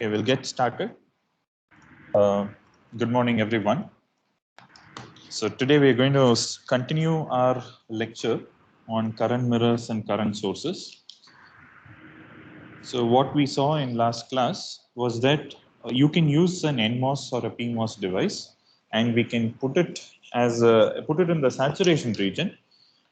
Okay, we'll get started. Good morning, everyone. So today we're going to continue our lecture on current mirrors and current sources. So what we saw in last class was that you can use an NMOS or a PMOS device, and we can put it in the saturation region.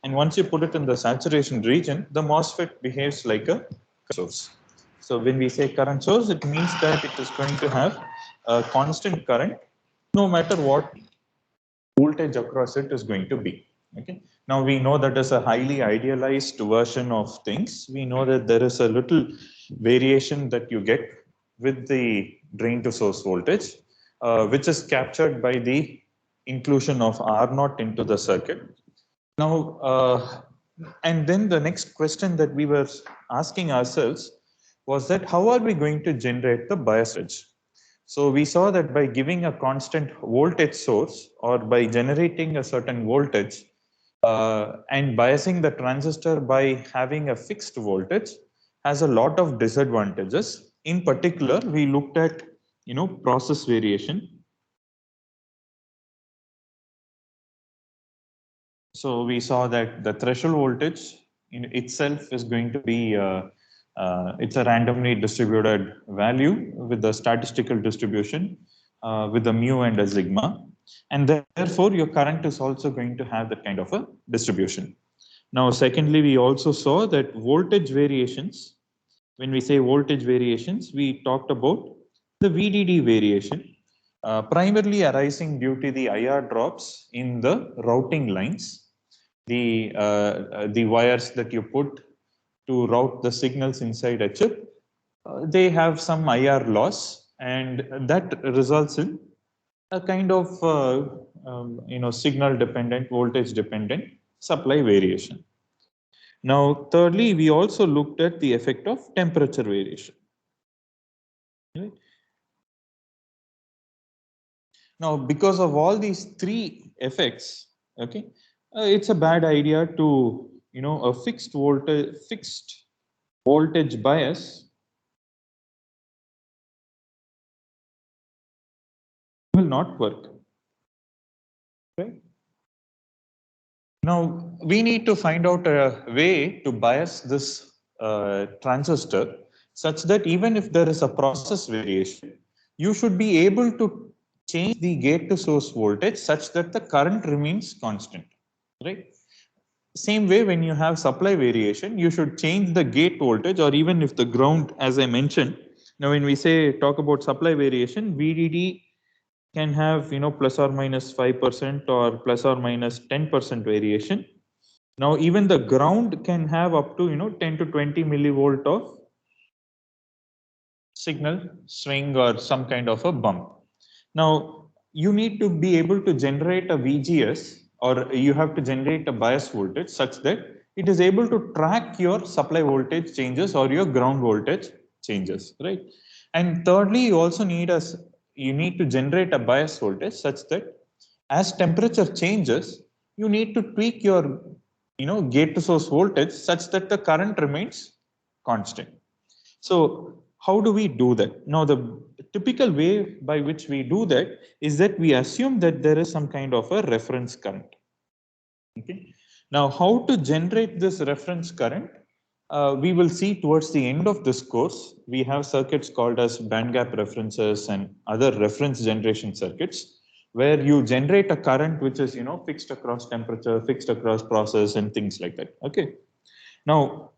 And once you put it in the saturation region, the MOSFET behaves like a source. So when we say current source, it means that it is going to have a constant current no matter what voltage across it is going to be. Okay. Now we know that is a highly idealized version of things. We know that there is a little variation that you get with the drain to source voltage, which is captured by the inclusion of R0 into the circuit. Now, and then the next question that we were asking ourselves was that how are we going to generate the bias edge? So we saw that by giving a constant voltage source or by generating a certain voltage and biasing the transistor by having a fixed voltage has a lot of disadvantages. In particular, we looked at process variation. So we saw that the threshold voltage in itself is going to be it's a randomly distributed value with the statistical distribution with the mu and a sigma, and therefore your current is also going to have that kind of a distribution. Now, secondly, we also saw that voltage variations. When we say voltage variations, we talked about the VDD variation, primarily arising due to the IR drops in the routing lines. The wires that you put to route the signals inside a chip, they have some IR loss, and that results in a kind of signal dependent, voltage dependent supply variation. Now, thirdly, we also looked at the effect of temperature variation. Right? Now, because of all these three effects, okay, it's a bad idea to a fixed voltage bias will not work. Right? Now we need to find out a way to bias this transistor such that even if there is a process variation, you should be able to change the gate to source voltage such that the current remains constant. Right? Same way, when you have supply variation, you should change the gate voltage, or even if the ground, as I mentioned. Now, when we talk about supply variation, VDD can have plus or minus 5% or plus or minus 10% variation. Now, even the ground can have up to 10 to 20 millivolt of signal swing or some kind of a bump. Now, you need to be able to generate a VGS, or you have to generate a bias voltage such that it is able to track your supply voltage changes or your ground voltage changes, right? And thirdly, you need to generate a bias voltage such that as temperature changes, you need to tweak your gate to source voltage such that the current remains constant. So how do we do that? Now, the typical way by which we do that is that we assume that there is some kind of a reference current. Okay. Now, how to generate this reference current? We will see towards the end of this course. We have circuits called as band gap references and other reference generation circuits, where you generate a current which is fixed across temperature, fixed across process, and things like that. Okay. Now,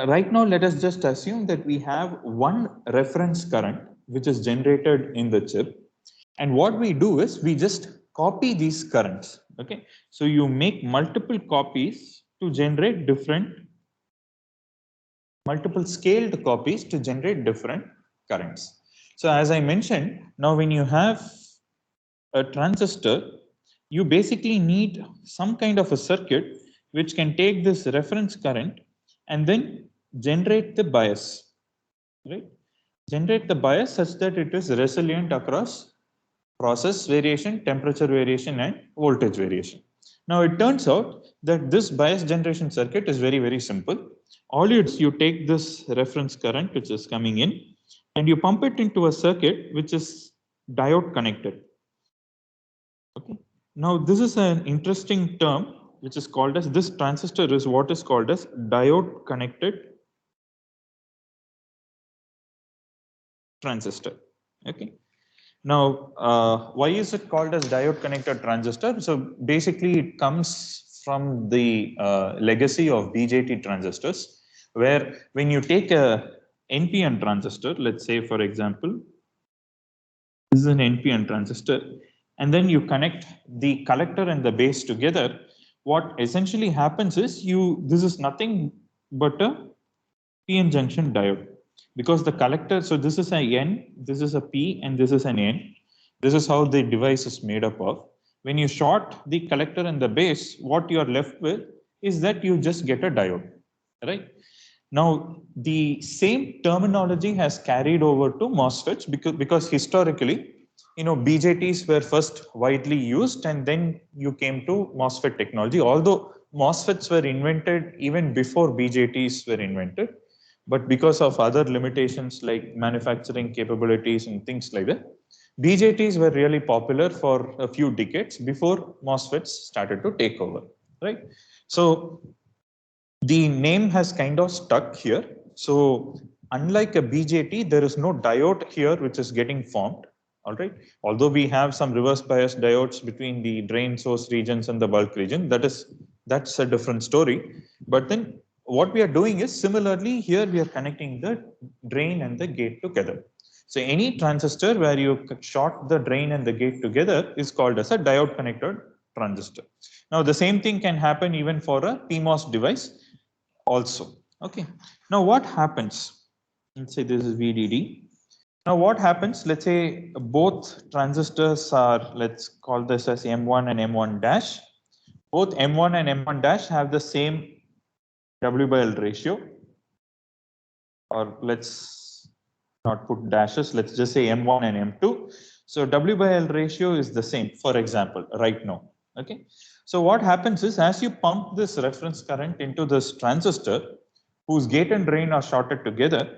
right now, let us just assume that we have one reference current which is generated in the chip. And what we do is we just copy these currents. Okay. So you make multiple copies to generate multiple scaled copies to generate different currents. So as I mentioned, now when you have a transistor, you basically need some kind of a circuit which can take this reference current and then generate the bias, right? Generate the bias such that it is resilient across process variation, temperature variation, and voltage variation. Now, it turns out that this bias generation circuit is very, very simple. All you do is you take this reference current which is coming in, and you pump it into a circuit which is diode connected. Okay. Now this is an interesting term which is called as, this transistor is what is called as diode connected transistor. Okay. Now, why is it called as diode connected transistor? So basically it comes from the legacy of BJT transistors, where when you take a NPN transistor, let's say for example, this is an NPN transistor, and then you connect the collector and the base together, what essentially happens is this is nothing but a PN junction diode, because the collector, so this is a N, this is a P, and this is an N. This is how the device is made up of. When you short the collector and the base, what you are left with is that you just get a diode, right? Now, the same terminology has carried over to MOSFETs because historically, BJTs were first widely used and then you came to MOSFET technology. Although MOSFETs were invented even before BJTs were invented, but because of other limitations like manufacturing capabilities and things like that, BJTs were really popular for a few decades before MOSFETs started to take over, right? So the name has kind of stuck here. So unlike a BJT, there is no diode here which is getting formed. All right. Although we have some reverse bias diodes between the drain source regions and the bulk region, that's a different story. But then what we are doing is, similarly here we are connecting the drain and the gate together. So any transistor where you short the drain and the gate together is called as a diode connected transistor. Now the same thing can happen even for a PMOS device also. Okay. Now what happens? Let's say this is VDD. Now what happens? Let's say both transistors are, let's call this as M1 and M1 dash. Both M1 and M1 dash have the same W by L ratio. Or let's not put dashes, let's just say M1 and M2. So W by L ratio is the same, for example, right now. Okay. So what happens is, as you pump this reference current into this transistor, whose gate and drain are shorted together,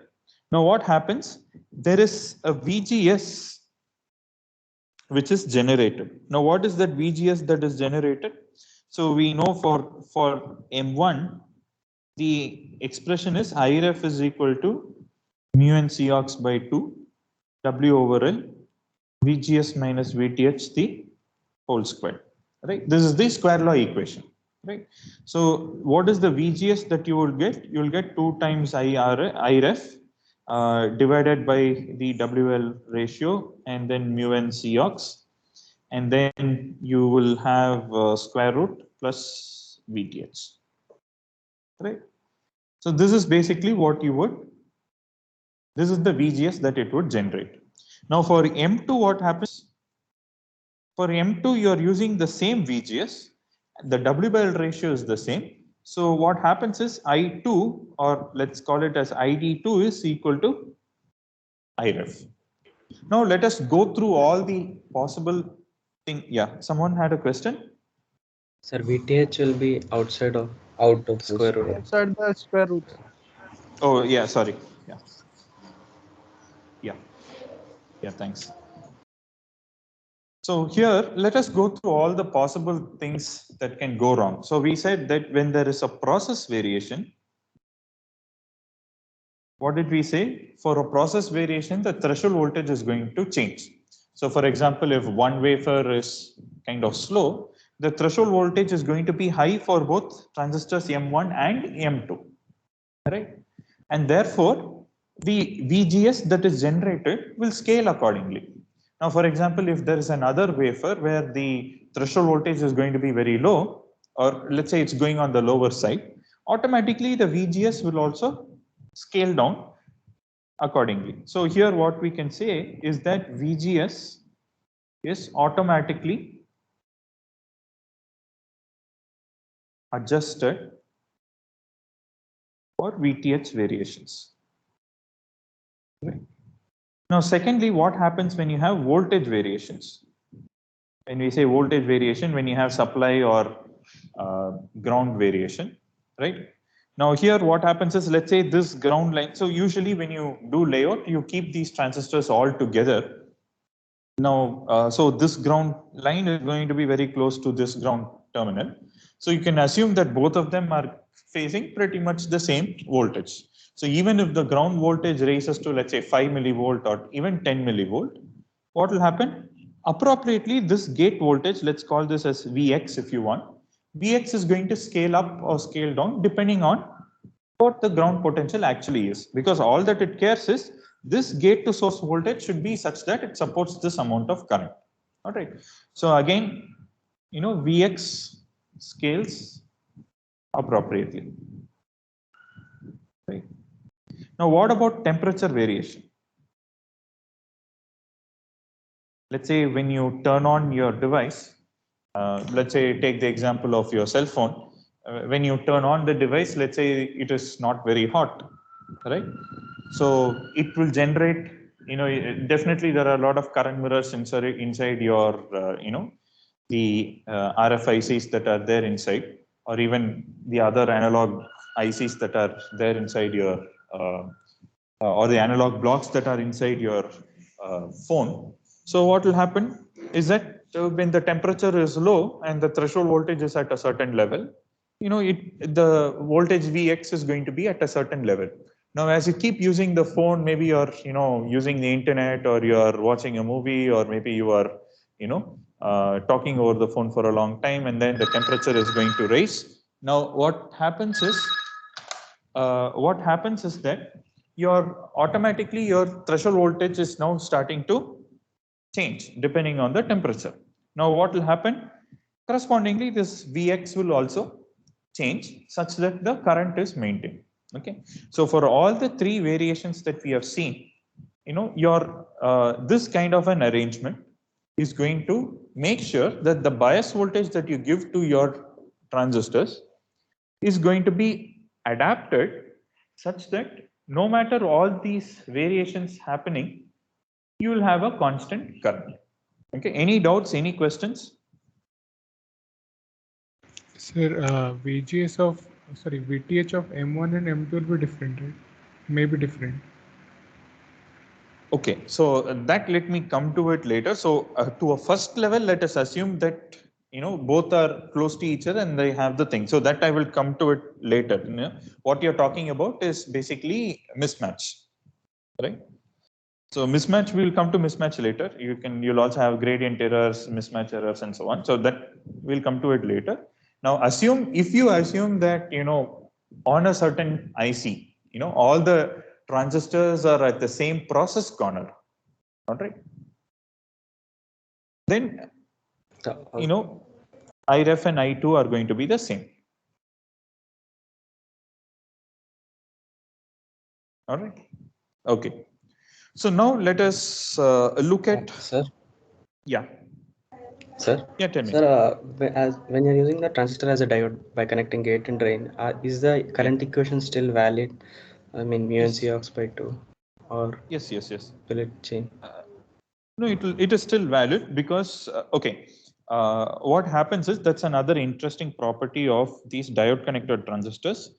now what happens? There is a VGS which is generated. Now what is that VGS that is generated? So we know for M1, the expression is IREF is equal to mu n Cox by 2 W over L VGS minus VTH the whole square, right? This is the square law equation, right? So what is the VGS that you will get? You will get 2 times IREF divided by the WL ratio and then mu n Cox, and then you will have square root plus VTH, right? So this is basically what you would, this is the VGS that it would generate. Now for M2, what happens? For M2, you are using the same VGS. The W by L ratio is the same. So what happens is I2, or let's call it as ID2, is equal to IREF. Now let us go through all the possible thing. Yeah, someone had a question? Sir, VTH will be out of square root. Outside the square root. Oh yeah, sorry. Yeah. Yeah. Yeah, thanks. So here, let us go through all the possible things that can go wrong. So we said that when there is a process variation, what did we say? For a process variation, the threshold voltage is going to change. So for example, if one wafer is kind of slow, the threshold voltage is going to be high for both transistors M1 and M2, right? And therefore, the VGS that is generated will scale accordingly. Now, for example, if there is another wafer where the threshold voltage is going to be very low, or let's say it's going on the lower side, automatically the VGS will also scale down accordingly. So here what we can say is that VGS is automatically adjusted for VTH variations. Right. Now, secondly, what happens when you have voltage variations? When we say voltage variation, when you have supply or ground variation, right? Now here what happens is, let's say this ground line. So usually when you do layout, you keep these transistors all together. Now, so this ground line is going to be very close to this ground terminal. So you can assume that both of them are facing pretty much the same voltage. So even if the ground voltage raises to, let's say, 5 millivolt or even 10 millivolt, what will happen? Appropriately, this gate voltage, let's call this as Vx if you want. Vx is going to scale up or scale down depending on what the ground potential actually is, because all that it cares is this gate to source voltage should be such that it supports this amount of current. All right. So again, Vx scales appropriately. Right. Now, what about temperature variation? Let's say when you turn on your device, let's say take the example of your cell phone. When you turn on the device, let's say it is not very hot, right? So it will generate, definitely there are a lot of current mirrors inside your, the RFICs that are there inside, or even the other analog ICs that are there inside your, or the analog blocks that are inside your phone. So what will happen is that when the temperature is low and the threshold voltage is at a certain level, the voltage Vx is going to be at a certain level. Now, as you keep using the phone, maybe you're, using the internet, or you're watching a movie, or maybe you are, talking over the phone for a long time, and then the temperature is going to rise. Now, what happens is that automatically your threshold voltage is now starting to change depending on the temperature. Now, what will happen? Correspondingly, this Vx will also change such that the current is maintained. Okay. So for all the three variations that we have seen, your this kind of an arrangement is going to make sure that the bias voltage that you give to your transistors is going to be adapted such that no matter all these variations happening, you will have a constant current. Okay. Any doubts? Any questions? Sir, VTH of M1 and M2 will be different, right? Maybe different. Okay, so that let me come to it later. So to a first level, let us assume that both are close to each other and they have the thing. So that I will come to it later. What you're talking about is basically mismatch, right? So mismatch, we'll come to mismatch later. You'll also have gradient errors, mismatch errors, and so on. So that we'll come to it later. Now if you assume that on a certain IC, all the transistors are at the same process corner, all right? Then IREF and I2 are going to be the same. All right. Okay. So now let us look at. Sir. Yeah. Sir. Yeah. Tell me. Sir, when you're using the transistor as a diode by connecting gate and drain, is the current equation still valid? I mean, mu and Cox by 2, or yes. will it change? No, it is still valid because okay. What happens is, that's another interesting property of these diode connected transistors.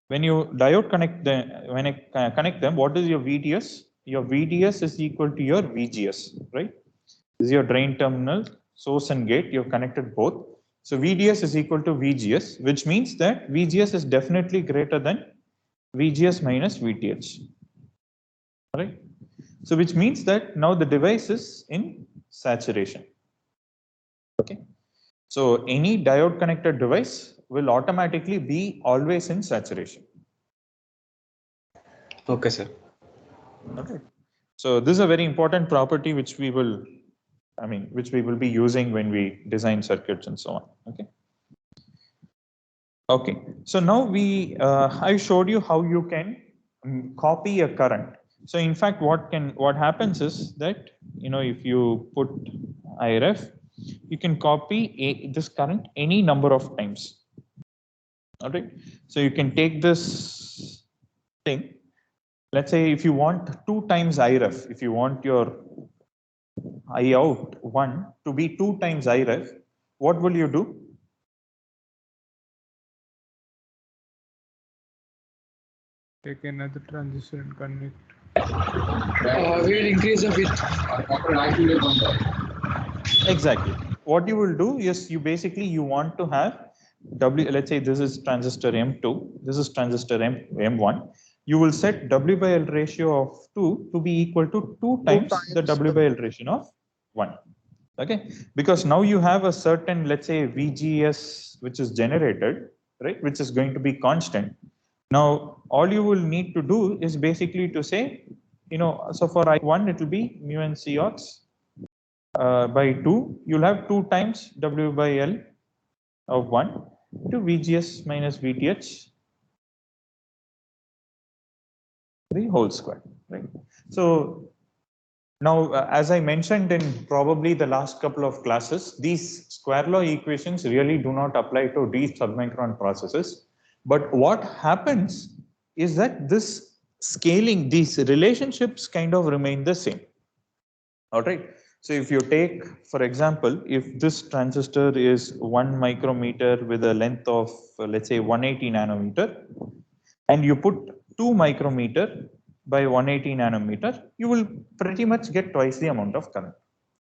When you connect them, what is your VDS? Your VDS is equal to your VGS, right? This is your drain terminal, source and gate. You've connected both. So VDS is equal to VGS, which means that VGS is definitely greater than VGS minus VTH, right? So which means that now the device is in saturation. Okay. So any diode connected device will automatically be always in saturation. Okay, sir. Okay. So this is a very important property which we will be using when we design circuits and so on. Okay. Okay. So now I showed you how you can copy a current. So in fact, what happens is that if you put IREF, you can copy this current any number of times. All right. So you can take this thing. Let's say if you want 2 times IREF, if you want your I out 1 to be 2 times IREF, what will you do? take another transistor and connect. We'll increase the width. Exactly. What you will do is you basically you want to have W, let's say this is transistor M2, this is transistor M1. You will set W by L ratio of 2 to be equal to 2 times the W by L ratio of 1. Okay, because now you have a certain, let's say VGS, which is generated, right, which is going to be constant. Now, all you will need to do is basically to say, so for I1, it will be mu n C ox by 2. You'll have 2 times W by L of 1 to VGS minus VTH the whole square, right? So now, as I mentioned in probably the last couple of classes, these square law equations really do not apply to deep submicron processes. But what happens is that this scaling, these relationships kind of remain the same. All right. So if you take, for example, if this transistor is 1 micrometer with a length of, let's say, 180 nanometer, and you put 2 micrometer by 180 nanometer, you will pretty much get twice the amount of current.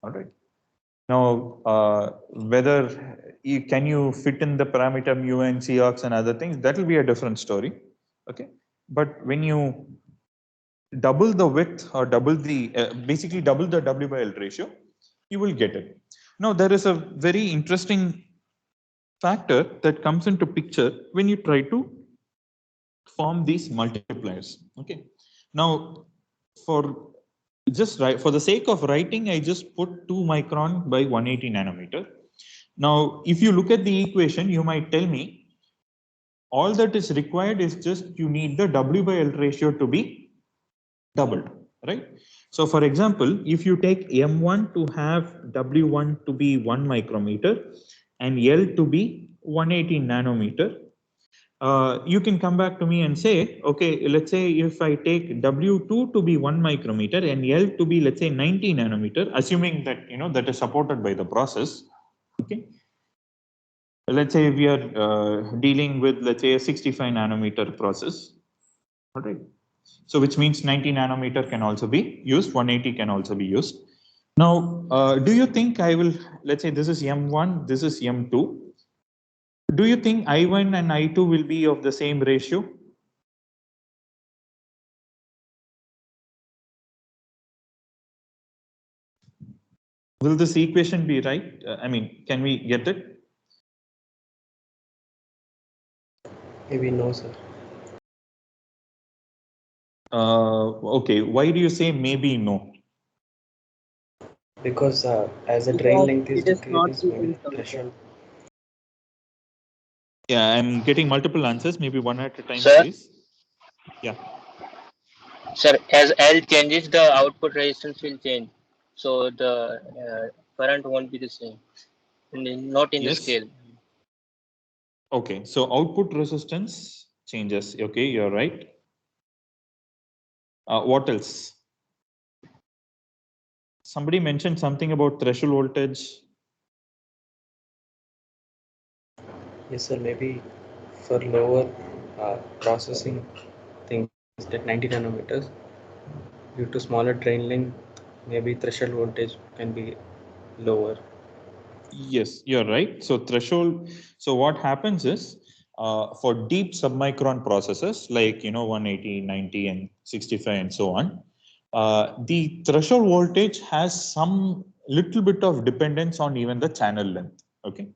All right. Now, whether can you fit in the parameter mu and Cox and other things, that will be a different story. Okay. But when you double the width or double the basically double the W by L ratio, you will get it. Now, there is a very interesting factor that comes into picture when you try to form these multipliers. Okay. Now, for the sake of writing, I just put 2 micron by 180 nanometer. Now, if you look at the equation, you might tell me all that is required is just you need the W by L ratio to be doubled, right? So for example, if you take M1 to have W1 to be 1 micrometer and L to be 180 nanometer, you can come back to me and say, okay, let's say if I take W2 to be 1 micrometer and L to be, let's say, 90 nanometer, assuming that, that is supported by the process, okay. Let's say we are dealing with, let's say, a 65 nanometer process, all right. So which means 90 nanometer can also be used, 180 can also be used. Now, do you think I will, let's say this is M1, this is M2. Do you think I1 and I2 will be of the same ratio? Will this equation be right? I mean, can we get it? Maybe no, sir. Okay, why do you say maybe no? Because as the drain length is decreased, maybe threshold. Yeah, I'm getting multiple answers, maybe one at a time, Sir? please. Yeah. Sir, as L changes, the output resistance will change. So the current won't be the same, not in the Yes. scale. Okay, so output resistance changes. Okay, you're right. What else? Somebody mentioned something about threshold voltage. Yes, sir. Maybe for lower processing things at 90 nanometers, due to smaller drain length, maybe threshold voltage can be lower. Yes, you're right. So threshold. So what happens is for deep submicron processes like 180, 90, and 65 and so on, the threshold voltage has some little bit of dependence on even the channel length. Okay.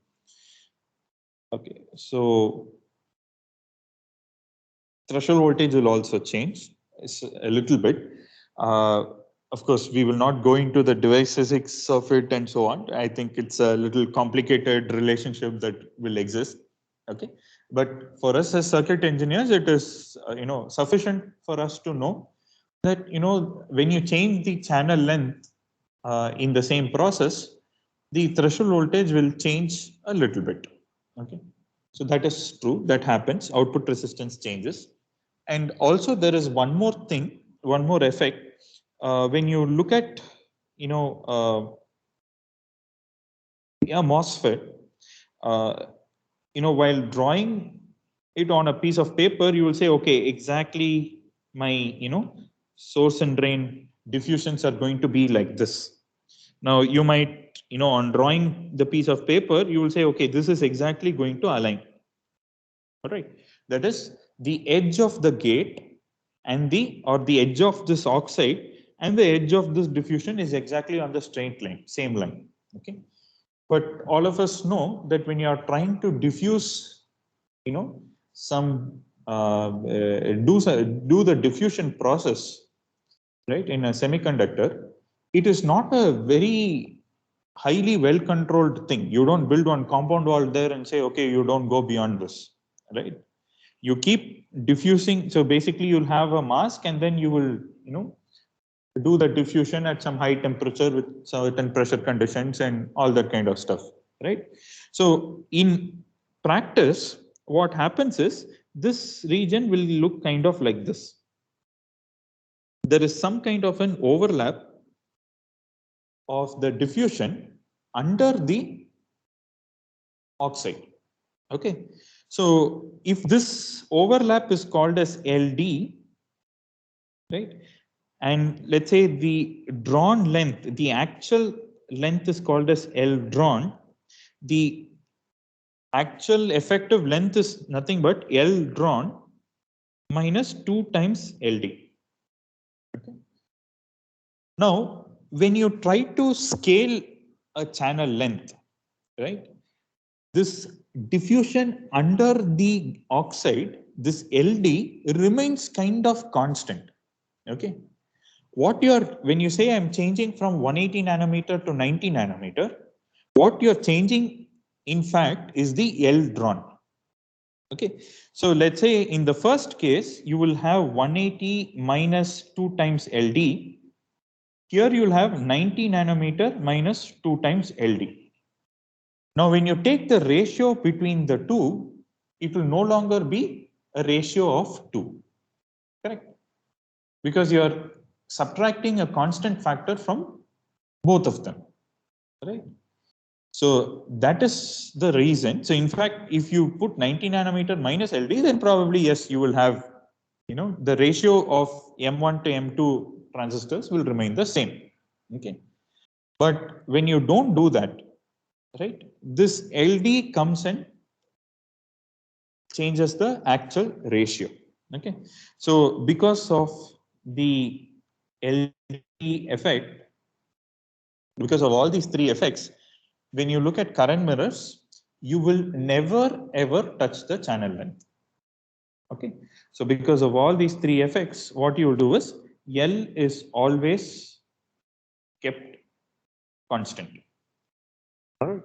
Okay. So threshold voltage will also change a little bit. Of course, we will not go into the device physics of it and so on. I think it's a little complicated relationship that will exist. Okay, but for us as circuit engineers, it is sufficient for us to know that when you change the channel length in the same process, the threshold voltage will change a little bit. Okay, so that is true. That happens. Output resistance changes. And also there is one more thing, one more effect. When you look at, a MOSFET, while drawing it on a piece of paper, you will say, okay, exactly my, source and drain diffusions are going to be like this. Now you might, on drawing the piece of paper, you will say, okay, this is exactly going to align. All right. That is the edge of the gate and the edge of this oxide and the edge of this diffusion is exactly on the straight line, same line. Okay. But all of us know that when you are trying to diffuse, some do the diffusion process, right, in a semiconductor, it is not a very highly well controlled thing. You don't build one compound wall there and say, okay, you don't go beyond this, right? You keep diffusing. So basically you'll have a mask and then you will, do the diffusion at some high temperature with certain pressure conditions and all that kind of stuff, right? So in practice, what happens is this region will look kind of like this. There is some kind of an overlap of the diffusion under the oxide. Okay. So if this overlap is called as LD, right? And let's say the drawn length, the actual length is called as L drawn. The actual effective length is nothing but L drawn minus 2 times LD. Okay. Now, when you try to scale a channel length, right? This diffusion under the oxide, this LD remains kind of constant. Okay. When you say I'm changing from 180 nanometer to 90 nanometer, what you're changing, in fact, is the L drawn. Okay. So let's say in the first case, you will have 180 minus 2 times LD. Here you'll have 90 nanometer minus 2 times LD. Now, when you take the ratio between the two, it will no longer be a ratio of 2. Correct? Because you're subtracting a constant factor from both of them. Right? So that is the reason. So in fact, if you put 90 nanometer minus LD, then probably yes, you will have, the ratio of M1 to M2 transistors will remain the same. Okay. But when you don't do that, right, this LD comes and changes the actual ratio. Okay. So because of the LD effect, because of all these three effects, when you look at current mirrors, you will never ever touch the channel length. Okay. So because of all these three effects, what you will do is L is always kept constant. All right.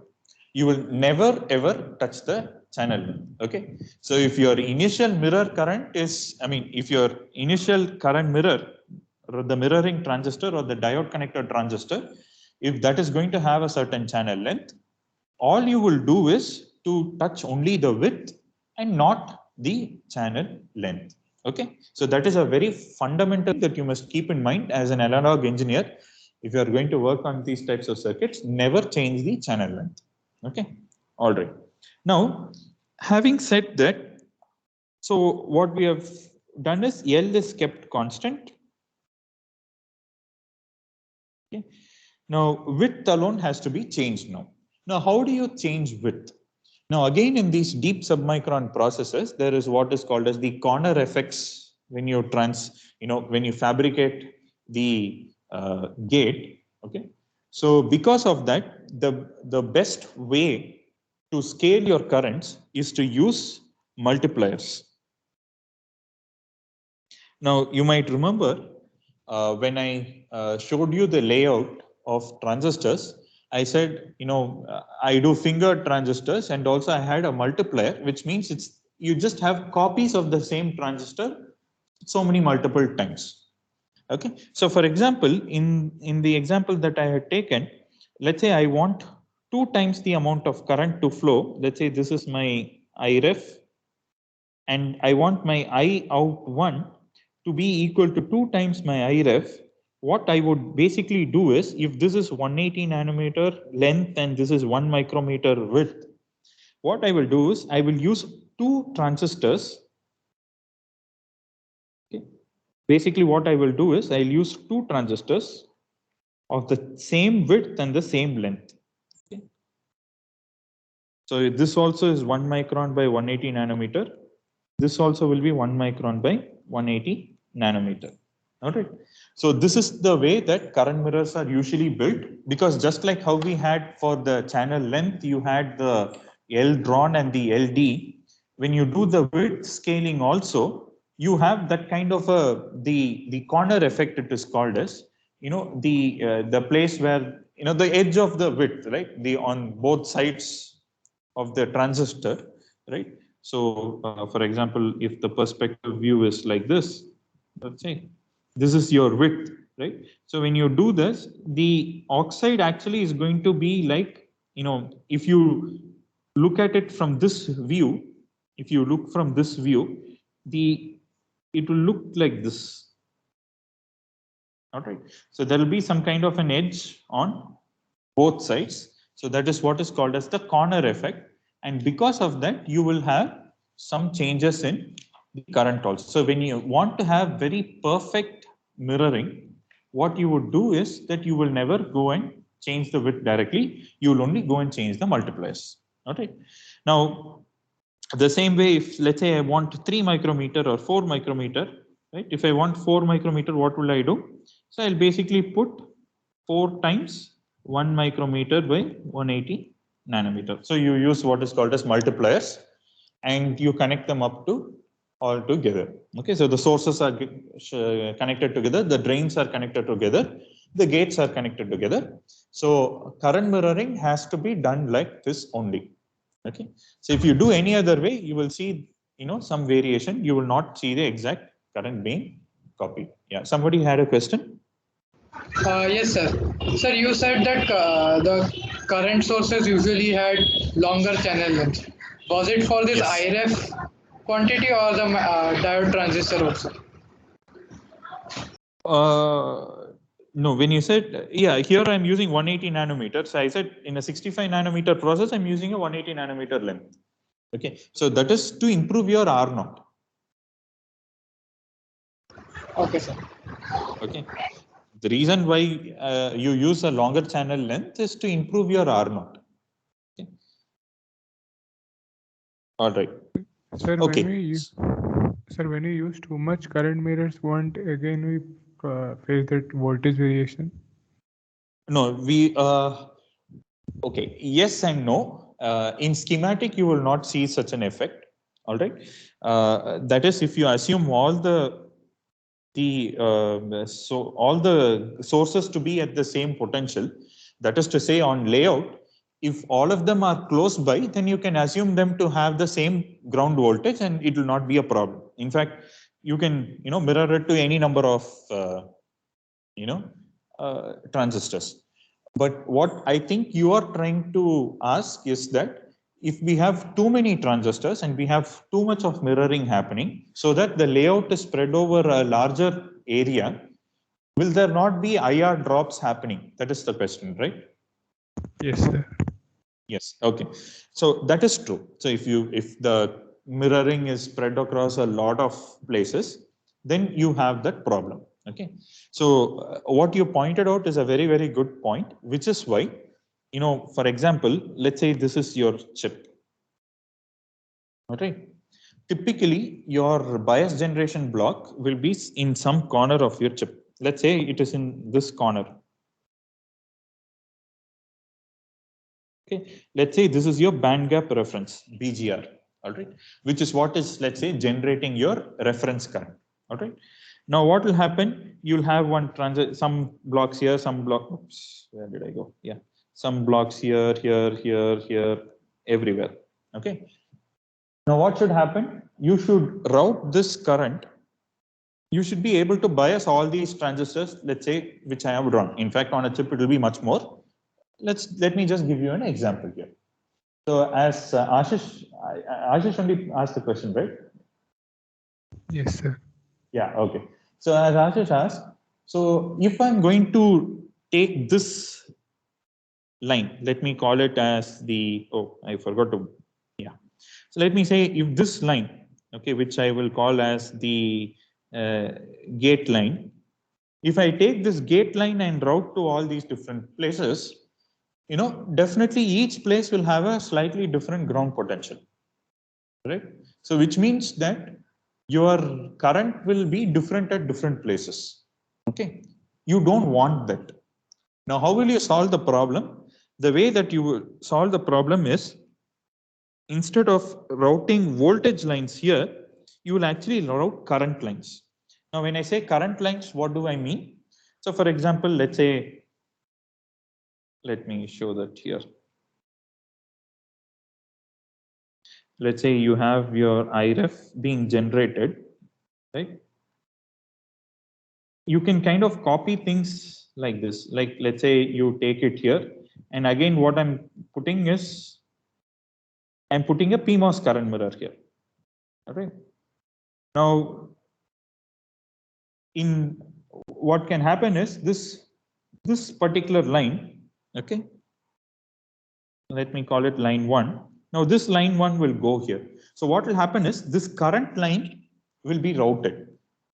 You will never ever touch the channel length. Okay. So if your initial mirror current is, if your initial current mirror, or the mirroring transistor or the diode connector transistor, if that is going to have a certain channel length, all you will do is to touch only the width and not the channel length. Okay. So that is a very fundamental that you must keep in mind as an analog engineer. If you are going to work on these types of circuits, never change the channel length. Okay. All right. Now, having said that, so what we have done is L is kept constant. Okay. Now, width alone has to be changed now. Now, how do you change width? Now, again, in these deep submicron processes, there is what is called as the corner effects when you when you fabricate the gate. Okay. So because of that, the best way to scale your currents is to use multipliers. Now, you might remember when I showed you the layout of transistors, I said, I do finger transistors and also I had a multiplier, which means you just have copies of the same transistor so many multiple times. Okay. So for example, in the example that I had taken, let's say I want 2 times the amount of current to flow. Let's say this is my Iref and I want my I out 1 to be equal to 2 times my Iref. What I would basically do is, if this is 180 nanometer length and this is 1 micrometer width, what I will do is I will use 2 transistors, okay, basically what I will do is I'll use two transistors of the same width and the same length. Okay. So this also is 1 micron by 180 nanometer. This also will be 1 micron by 180 nanometer. All right. So this is the way that current mirrors are usually built, because just like how we had for the channel length, you had the L drawn and the LD. When you do the width scaling also, you have that kind of the corner effect, it is called as, the place where, the edge of the width, right? The on both sides of the transistor, right? So for example, if the perspective view is like this, let's say this is your width, right? So when you do this, the oxide actually is going to be like, if you look at it from this view, it will look like this. All right. So there will be some kind of an edge on both sides. So that is what is called as the corner effect. And because of that, you will have some changes in the current also. So when you want to have very perfect mirroring, what you would do is that you will never go and change the width directly. You will only go and change the multipliers. All right. Now, the same way, if let's say I want 3 micrometer or 4 micrometer, right? If I want 4 micrometer, what will I do? So I'll basically put 4 times 1 micrometer by 180 nanometer. So you use what is called as multipliers, and you connect them up to all together. Okay, so the sources are connected together, the drains are connected together, the gates are connected together. So current mirroring has to be done like this only. Okay, so if you do any other way, you will see, some variation. You will not see the exact current being copied. Yeah, somebody had a question. Yes, sir. Sir, you said that the current sources usually had longer channel length. Was it for this Yes. IRF quantity or the diode transistor also? No, when you said, yeah, here I'm using 180 nanometers. So I said in a 65 nanometer process, I'm using a 180 nanometer length. Okay, so that is to improve your R naught. Okay, sir. Okay, the reason why you use a longer channel length is to improve your R naught. Okay. All right. Sir, Okay. when we use too much current mirrors, won't again we face that voltage variation? No, okay, yes and no. In schematic, you will not see such an effect. All right. That is, if you assume all the sources to be at the same potential, that is to say on layout, if all of them are close by, then you can assume them to have the same ground voltage and it will not be a problem. In fact, you can, mirror it to any number of, transistors. But what I think you are trying to ask is that if we have too many transistors and we have too much of mirroring happening, so that the layout is spread over a larger area, will there not be IR drops happening? That is the question, right? Yes, sir. Yes. Okay. So that is true. So if the mirroring is spread across a lot of places, then you have that problem. Okay. So what you pointed out is a very, very good point, which is why, for example, let's say this is your chip. All right. Typically, your bias generation block will be in some corner of your chip. Let's say it is in this corner. Okay, let's say this is your band gap reference, BGR, all right, which is what is, let's say, generating your reference current. All right. Now what will happen? You'll have some blocks here, some blocks. Where did I go? Yeah, some blocks here, here, everywhere. Okay. Now what should happen? You should route this current. You should be able to bias all these transistors, let's say, which I have drawn. In fact, on a chip, it will be much more. Let me just give you an example here. So as Ashish only asked the question, right? Yes, sir. Yeah, okay. So as Ashish asked, so if I'm going to take this line, let me call it as the, I forgot to, yeah. So let me say if this line, okay, which I will call as the gate line. If I take this gate line and route to all these different places, definitely each place will have a slightly different ground potential, right? So which means that your current will be different at different places. Okay, you don't want that. Now, how will you solve the problem? The way that you will solve the problem is, instead of routing voltage lines here, you will actually route current lines. Now, when I say current lines, what do I mean? So, for example, let's say, let me show that here. Let's say you have your IREF being generated, right? You can kind of copy things like this. Like, let's say you take it here, and again, what I'm putting is, I'm putting a PMOS current mirror here. Okay. Now, in what can happen is this particular line. Okay. Let me call it line 1. Now, this line 1 will go here. So what will happen is this current line will be routed.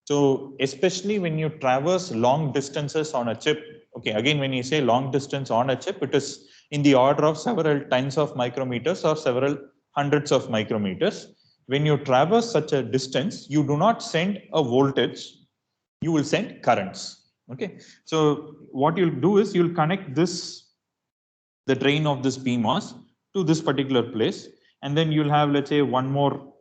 So especially when you traverse long distances on a chip, okay, again, when you say long distance on a chip, it is in the order of several tens of micrometers or several hundreds of micrometers. When you traverse such a distance, you do not send a voltage, you will send currents. Okay, so what you'll do is you'll connect this, the drain of this PMOS to this particular place, and then you'll have, let's say, one more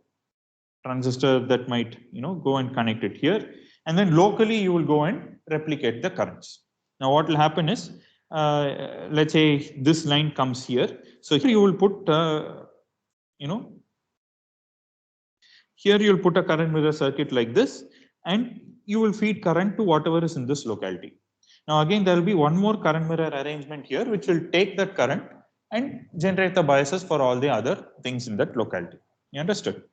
transistor that might go and connect it here, and then locally you will go and replicate the currents. Now what will happen is, let's say this line comes here, so here you will put here you'll put a current mirror circuit like this, and you will feed current to whatever is in this locality. Now again, there will be one more current mirror arrangement here, which will take that current and generate the biases for all the other things in that locality. You understood?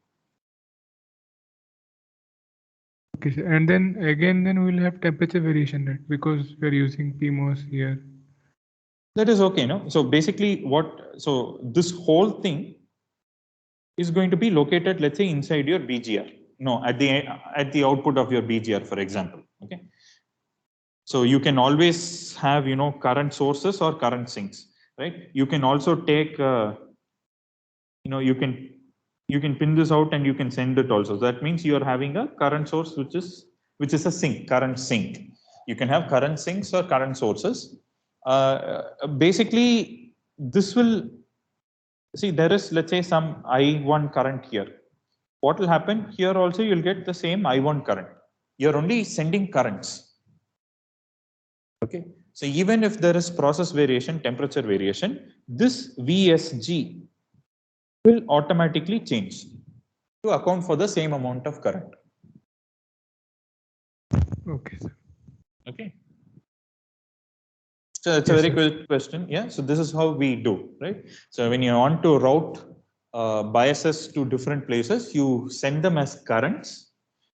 Okay, sir. And then again, we'll have temperature variation, right? Because we're using PMOS here. That is okay, no? So basically so this whole thing is going to be located, let's say, inside your BGR. No, at the output of your BGR, for example. Okay. So you can always have, current sources or current sinks, right? You can also take, you can pin this out and you can send it also. So that means you are having a current source, which is a sink, current sink. You can have current sinks or current sources. Basically, this will, see, there is, let's say, some I1 current here. What will happen here also, you'll get the same I1 current. You're only sending currents. Okay. So even if there is process variation, temperature variation, this VSG will automatically change to account for the same amount of current. Okay, sir. Okay. So it's a very good question. Yeah. So this is how we do, right? So when you want to route biases to different places, you send them as currents,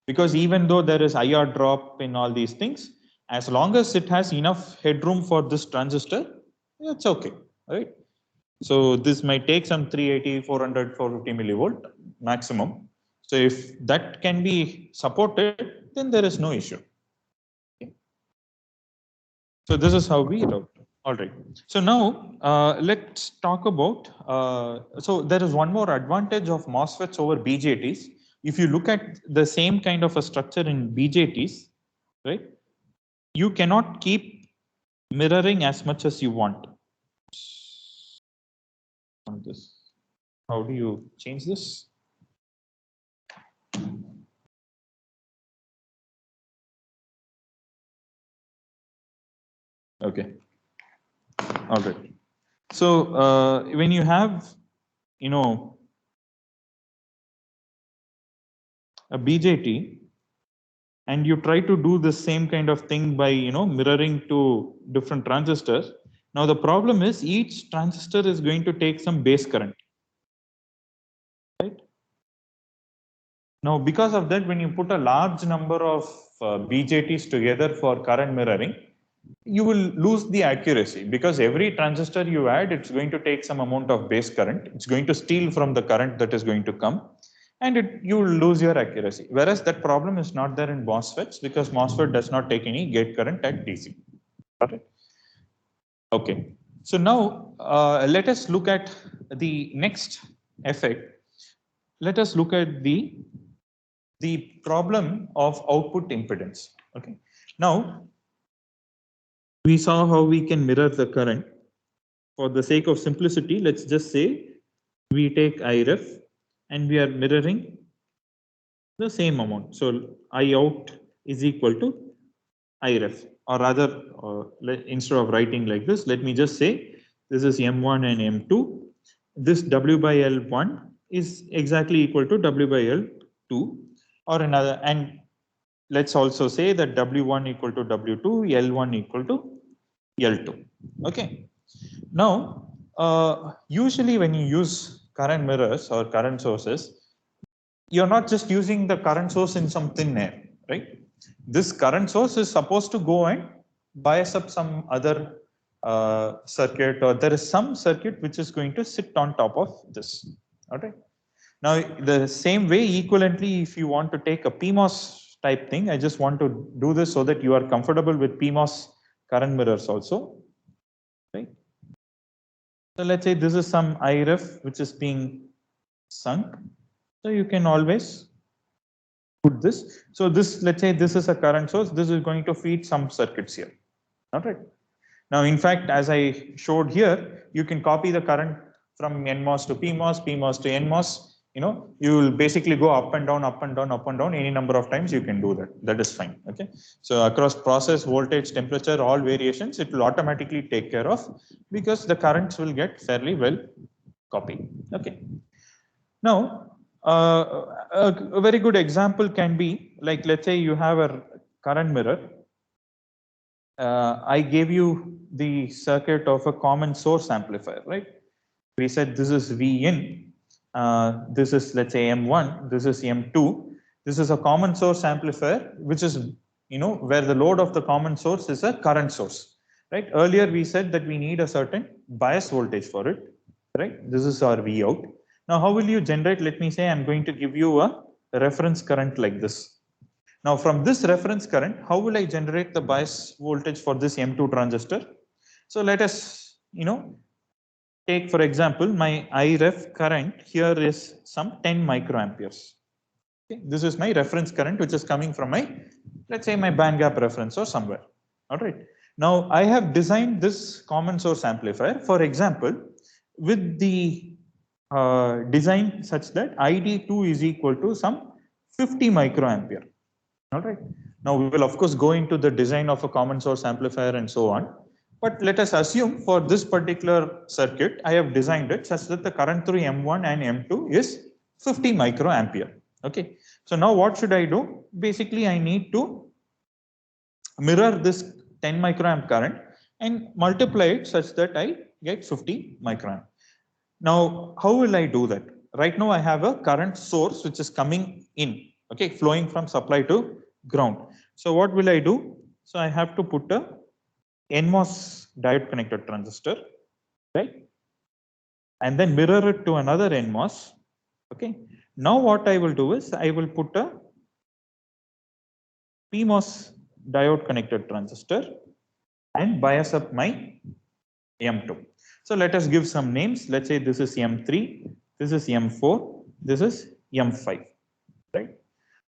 because even though there is IR drop in all these things, as long as it has enough headroom for this transistor, it's okay, right? So this might take some 380, 400, 450 millivolt maximum. So if that can be supported, then there is no issue. Okay. So this is how we route. All right. So now let's talk about, so there is one more advantage of MOSFETs over BJTs. If you look at the same kind of a structure in BJTs, right, you cannot keep mirroring as much as you want. On this, how do you change this? Okay. All right. So when you have, a BJT, and you try to do the same kind of thing by, mirroring to different transistors. Now the problem is each transistor is going to take some base current, right? Now because of that, when you put a large number of BJTs together for current mirroring, you will lose the accuracy, because every transistor you add, it's going to take some amount of base current. It's going to steal from the current that is going to come. and you will lose your accuracy. Whereas that problem is not there in MOSFETs because MOSFET does not take any gate current at DC. Got it? Okay. So now let us look at the next effect. Let us look at the problem of output impedance. Okay. Now we saw how we can mirror the current. For the sake of simplicity, let's just say we take IREF and we are mirroring the same amount. So I out is equal to IREF, or rather, instead of writing like this, let me just say this is M1 and M2. This W by L1 is exactly equal to W by L2, or another, and let's also say that W1 equal to W2, L1 equal to L2. Okay. Now, usually when you use current mirrors or current sources, you're not just using the current source in some thin air, right? This current source is supposed to go and bias up some other circuit, or there is some circuit which is going to sit on top of this. Okay. Now, the same way, equivalently, if you want to take a PMOS type thing, I just want to do this so that you are comfortable with PMOS current mirrors also. Right. So let's say this is some IREF which is being sunk. So you can always put this. So this, let's say this is a current source. This is going to feed some circuits here. All right. Now, in fact, as I showed here, you can copy the current from NMOS to PMOS, PMOS to NMOS. You know, you will basically go up and down, up and down, up and down. Any number of times you can do that. That is fine. Okay. So across process, voltage, temperature, all variations, it will automatically take care of, because the currents will get fairly well copied. Okay. Now, a very good example can be like, let's say you have a current mirror. I gave you the circuit of a common source amplifier, right? We said this is V in. This is, let's say, M1, this is M2. This is a common source amplifier, which is, you know, where the load of the common source is a current source, right? Earlier we said that we need a certain bias voltage for it, right? This is our V out. Now, how will you generate? Let me say I'm going to give you a reference current like this. Now, from this reference current, how will I generate the bias voltage for this M2 transistor? So let us, you know, take, for example, my IREF current here is some 10 microamperes. Okay. This is my reference current, which is coming from my, let's say, my band gap reference or somewhere. All right. Now, I have designed this common source amplifier, for example, with the design such that ID2 is equal to some 50 microampere. All right. Now, we will, of course, go into the design of a common source amplifier and so on. But let us assume for this particular circuit, I have designed it such that the current through M1 and M2 is 50 microampere. Okay. So now what should I do? Basically, I need to mirror this 10 microamp current and multiply it such that I get 50 microamp. Now, how will I do that? Right now, I have a current source which is coming in, okay, flowing from supply to ground. So what will I do? So I have to put a NMOS diode connected transistor, right? And then mirror it to another NMOS. Okay. Now what I will do is I will put a PMOS diode connected transistor and bias up my M2. So let us give some names. Let's say this is M3, this is M4, this is M5, right?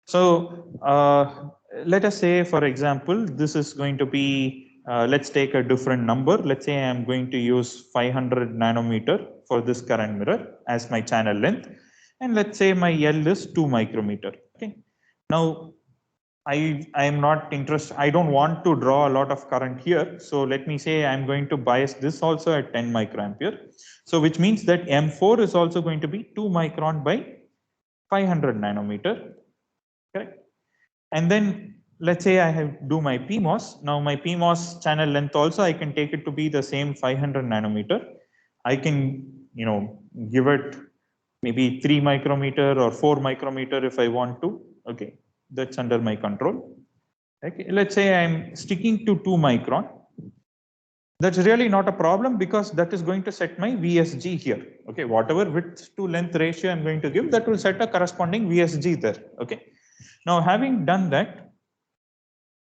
So let us say, for example, this is going to be, let's take a different number. Let's say I'm going to use 500 nanometer for this current mirror as my channel length. And let's say my L is 2 micrometer. Okay. Now, I am not interested. I don't want to draw a lot of current here. So let me say I'm going to bias this also at 10 microampere. So which means that M4 is also going to be 2 micron by 500 nanometer. Correct. And then let's say I have do my PMOS. Now my PMOS channel length also, I can take it to be the same 500 nanometer. I can, you know, give it maybe 3 micrometer or 4 micrometer if I want to. Okay. That's under my control. Okay. Let's say I'm sticking to 2 micron. That's really not a problem because that is going to set my VSG here. Okay, whatever width to length ratio I'm going to give, that will set a corresponding VSG there. Okay. Now, having done that,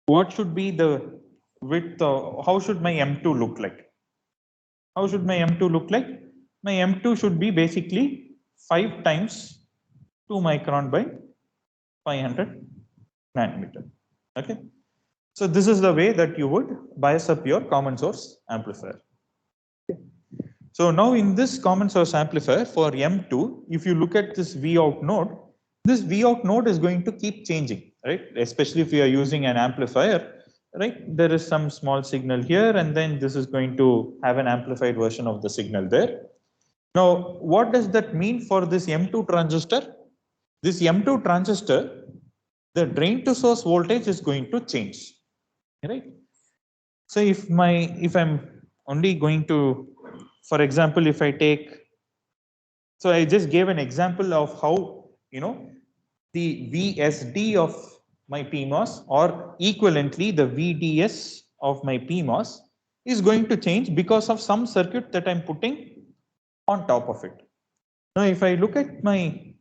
what should be the width? How should my M2 look like? How should my M2 look like? My M2 should be basically 5 times 2 micron by 500 nanometer. Okay. So this is the way that you would bias up your common source amplifier. Okay. So now in this common source amplifier for M2, if you look at this Vout node, this Vout node is going to keep changing, right? Especially if you are using an amplifier, right? There is some small signal here, and then this is going to have an amplified version of the signal there. Now, what does that mean for this M2 transistor? This M2 transistor, the drain to source voltage is going to change, right? So if I'm only going to, for example, if I take, so I just gave an example of how, the VSD of my PMOS or equivalently the VDS of my PMOS is going to change because of some circuit that I'm putting on top of it. Now, if I look at my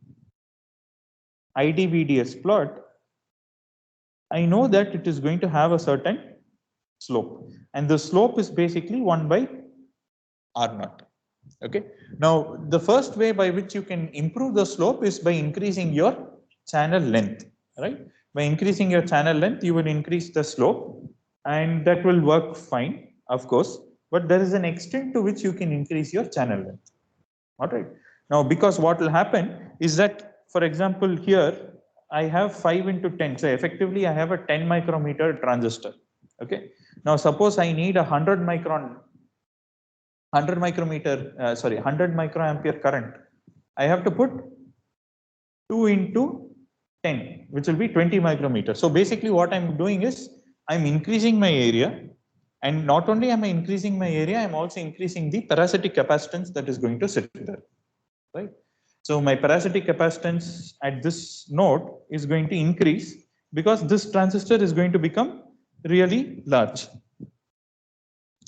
ID-VDS plot, I know that it is going to have a certain slope, and the slope is basically 1 by R0. Okay. Now, the first way by which you can improve the slope is by increasing your channel length, right? By increasing your channel length, you will increase the slope, and that will work fine, of course. But there is an extent to which you can increase your channel length. All right. Now, because what will happen is that, for example, here I have 5 into 10. So effectively, I have a 10 micrometer transistor. Okay. Now, suppose I need a 100 microampere current. I have to put 2 into 10, which will be 20 micrometers. So basically what I'm doing is I'm increasing my area, and not only am I increasing my area, I'm also increasing the parasitic capacitance that is going to sit there, right? So my parasitic capacitance at this node is going to increase because this transistor is going to become really large.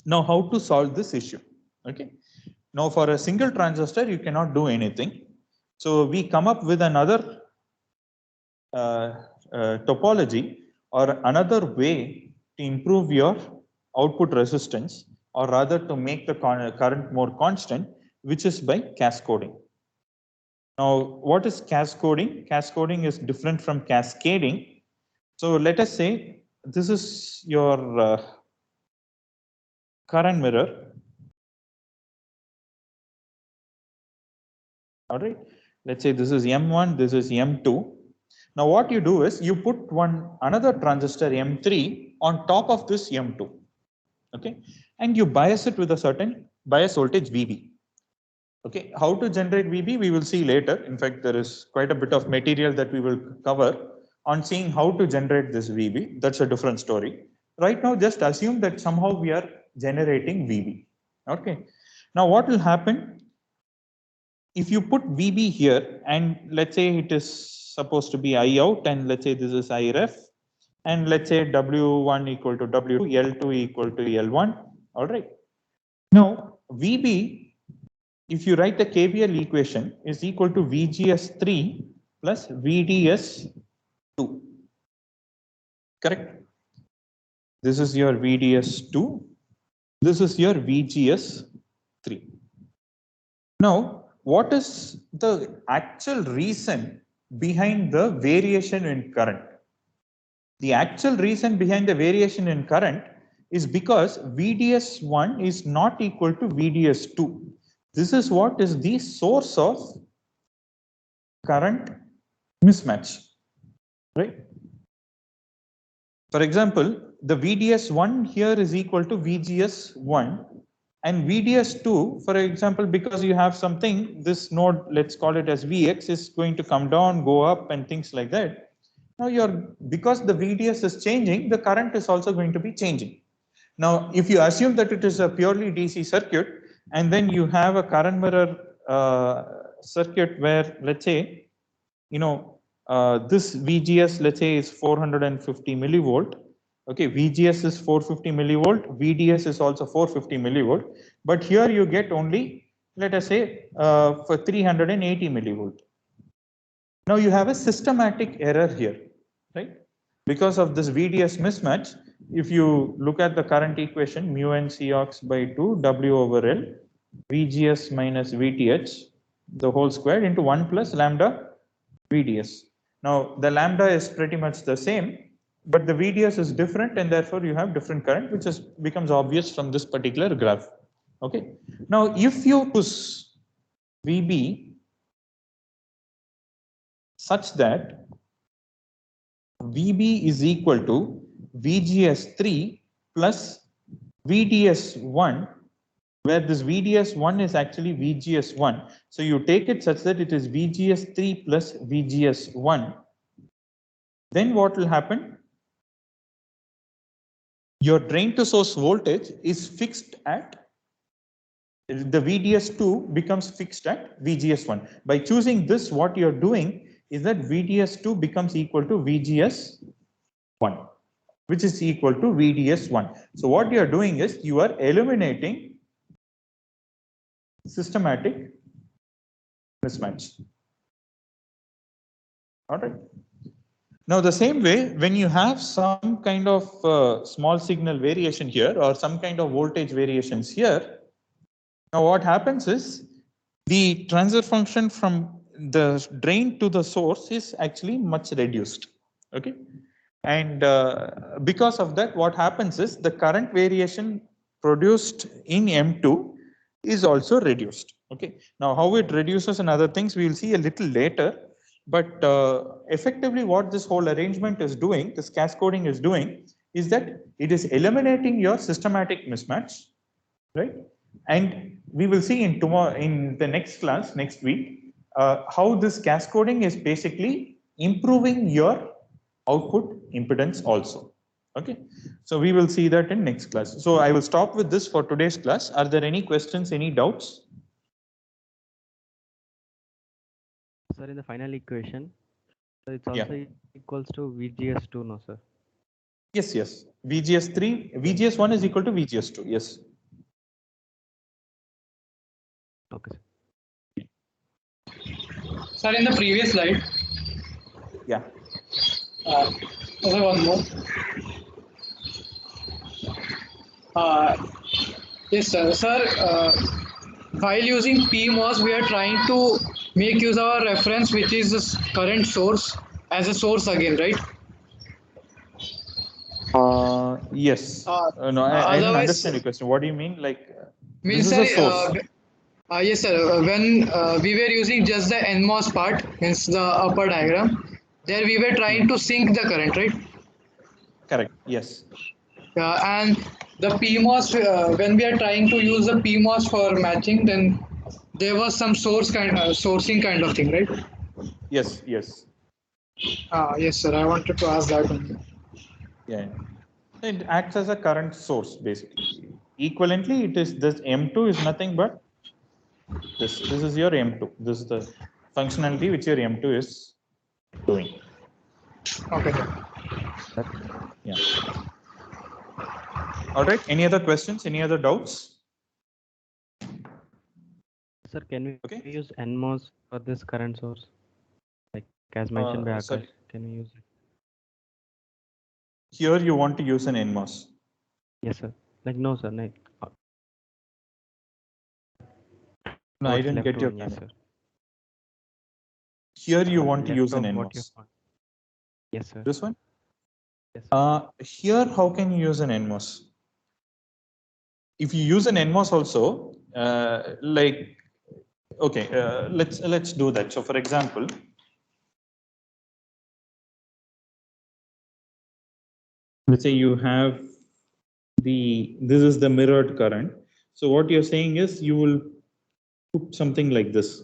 Now, how to solve this issue? Okay. Now, for a single transistor, you cannot do anything. So we come up with another topology or another way to improve your output resistance, or rather to make the current more constant, which is by cascoding. Now, what is cascoding? Cascoding is different from cascading. So let us say this is your current mirror. All right. Let's say this is M1, this is M2. Now what you do is you put another transistor M3 on top of this M2. Okay. And you bias it with a certain bias voltage VB. Okay. How to generate VB, we will see later. In fact, there is quite a bit of material that we will cover on seeing how to generate this VB. That's a different story. Right now, just assume that somehow we are generating VB. Okay. Now what will happen? If you put VB here, and let's say it is supposed to be I out, and let's say this is I ref, and let's say W1 equal to W2, L2 equal to L1. All right. Now, VB, if you write the KVL equation, is equal to VGS3 plus VDS2. Correct? This is your VDS2. This is your VGS3. Now, what is the actual reason behind the variation in current? The actual reason behind the variation in current is because VDS1 is not equal to VDS2. This is what is the source of current mismatch, right? For example, the VDS1 here is equal to VGS1. And VDS2, for example, because you have something, this node, let's call it as Vx, is going to come down, go up, and things like that. Now, because the VDS is changing, the current is also going to be changing. Now, if you assume that it is a purely DC circuit, and then you have a current mirror circuit where, let's say, this VGS, let's say, is 450 millivolt, Okay, VGS is 450 millivolt, VDS is also 450 millivolt, but here you get only, let us say, for 380 millivolt. Now you have a systematic error here, right? Because of this VDS mismatch, if you look at the current equation, mu n Cox by 2 W over L, VGS minus VTH, the whole square into 1 plus lambda VDS. Now the lambda is pretty much the same, but the VDS is different, and therefore you have different current, which becomes obvious from this particular graph. Okay. Now if you use VB such that VB is equal to VGS3 plus VDS1, where this VDS1 is actually VGS1. So you take it such that it is VGS3 plus VGS1. Then what will happen? Your drain to source voltage is fixed at, the VDS2 becomes fixed at VGS1. By choosing this, what you're doing is that VDS2 becomes equal to VGS1, which is equal to VDS1. So what you're doing is you are eliminating systematic mismatch. All right. Now, the same way, when you have some kind of small signal variation here or some kind of voltage variations here, now what happens is the transfer function from the drain to the source is actually much reduced. Okay. And because of that, what happens is the current variation produced in M2 is also reduced. Okay. Now, how it reduces and other things we will see a little later. But effectively, what this whole arrangement is doing, this cascoding is doing, is that it is eliminating your systematic mismatch, right? And we will see in tomorrow, in the next class, next week, how this cascoding is basically improving your output impedance also. Okay, so we will see that in next class. So I will stop with this for today's class. Are there any questions, any doubts? Sir, in the final equation, so it's also equals to VGS2, no, sir? Yes, yes. VGS3, VGS1 is equal to VGS2. Yes. Okay. Sir, in the previous slide, Yeah. okay, one more. Yes, sir. Sir, while using PMOS, we are trying to make use of our reference, which is this current source, as a source again, right? Yes. No, I didn't understand your question. What do you mean? Like, Means, this is sir, a source. yes, sir. When we were using just the NMOS part, means the upper diagram, there we were trying to sync the current, right? Correct. Yes. And the PMOS, when we are trying to use the PMOS for matching, then there was some sourcing kind of thing, right? Yes. Yes. Yes, sir. I wanted to ask that only. Yeah. It acts as a current source, basically. Equivalently, it is this M2 is nothing but this. This is your M2. This is the functionality which your M2 is doing. Okay. Yeah. All right. Any other questions? Any other doubts? Sir, can we Okay. use NMOS for this current source? Like as mentioned by Akash, sorry. can we use it? Here you want to use an NMOS. Yes, sir. Like no, sir. No, No, I what's didn't left get your one, yes, sir. Here you want to Left use an of what you NMOS. want. Yes, sir. This one? Yes, sir. Here, how can you use an NMOS? If you use an NMOS also, like, okay, let's do that. So, for example, let's say you have this is the mirrored current. So what you're saying is you will put something like this,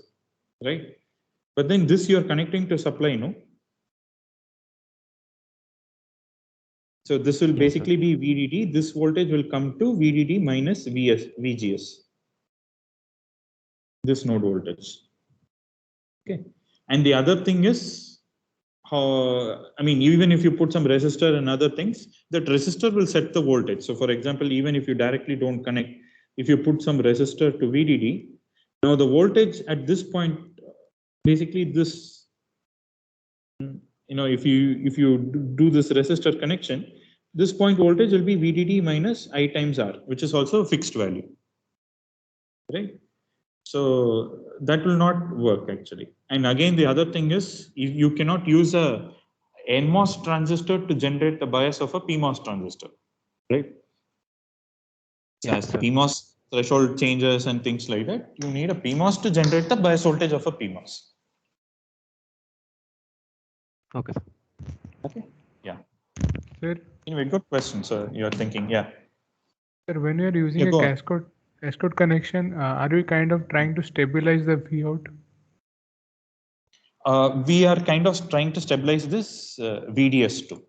right? But then this you're connecting to supply, no? So this will basically be VDD. This voltage will come to VDD minus VGS. This node voltage. Okay. And the other thing is I mean, even if you put some resistor and other things, that resistor will set the voltage. So for example, even if you directly don't connect, if you put some resistor to VDD, now the voltage at this point, basically this, if you do this resistor connection, this point voltage will be VDD minus I times R, which is also a fixed value, right? So that will not work actually. And again, the other thing is you cannot use a NMOS transistor to generate the bias of a PMOS transistor, right? Yes, PMOS threshold changes and things like that. You need a PMOS to generate the bias voltage of a PMOS. Okay. Okay. Yeah. Sir, Anyway, good question. So you're thinking, yeah. sir, when you're using Yeah, a go on. cascode connection, are we kind of trying to stabilize the V out? We are kind of trying to stabilize this VDS2.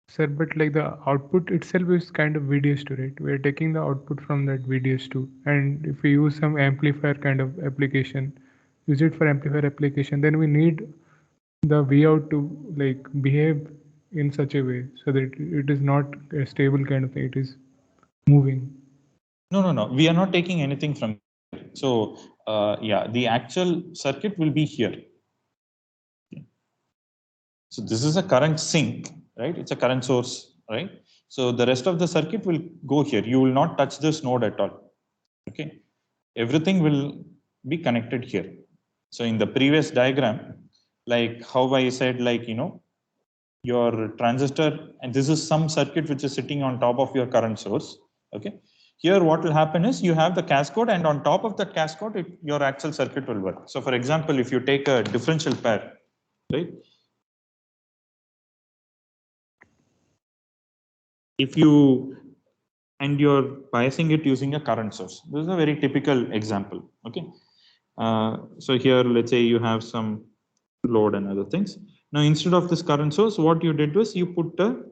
Sir, but like the output itself is kind of VDS2, right? We're taking the output from that VDS2, and if we use some amplifier kind of application, use it for amplifier application, then we need the V out to like behave in such a way so that it is not a stable kind of thing, it is moving. No. We are not taking anything from here. So yeah, the actual circuit will be here. So this is a current sink, right? It's a current source, right? So the rest of the circuit will go here. You will not touch this node at all. Okay. Everything will be connected here. So in the previous diagram, like how I said, like, your transistor, and this is some circuit which is sitting on top of your current source. Okay. Here, what will happen is you have the cascode, and on top of that cascode, your actual circuit will work. So for example, if you take a differential pair, right? If you, and you're biasing it using a current source. This is a very typical example. Okay. So here, let's say you have some load and other things. Now, instead of this current source, what you did was you put a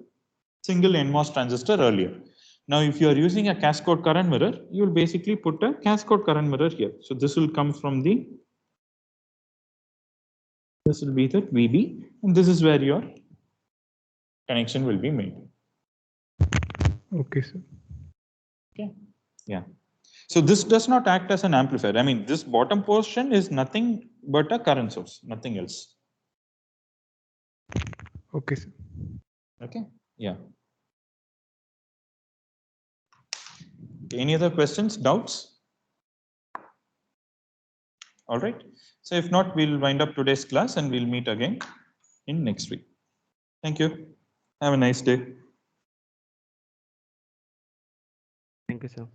single NMOS transistor earlier. Now, if you are using a cascode current mirror, you will basically put a cascode current mirror here. So this will come from this will be the VB, and this is where your connection will be made. Okay, sir. Okay. Yeah. So this does not act as an amplifier. I mean, this bottom portion is nothing but a current source, nothing else. Okay, sir. Okay. Yeah. Any other questions, doubts? All right. So if not, we'll wind up today's class and we'll meet again in next week. Thank you. Have a nice day. Thank you, sir.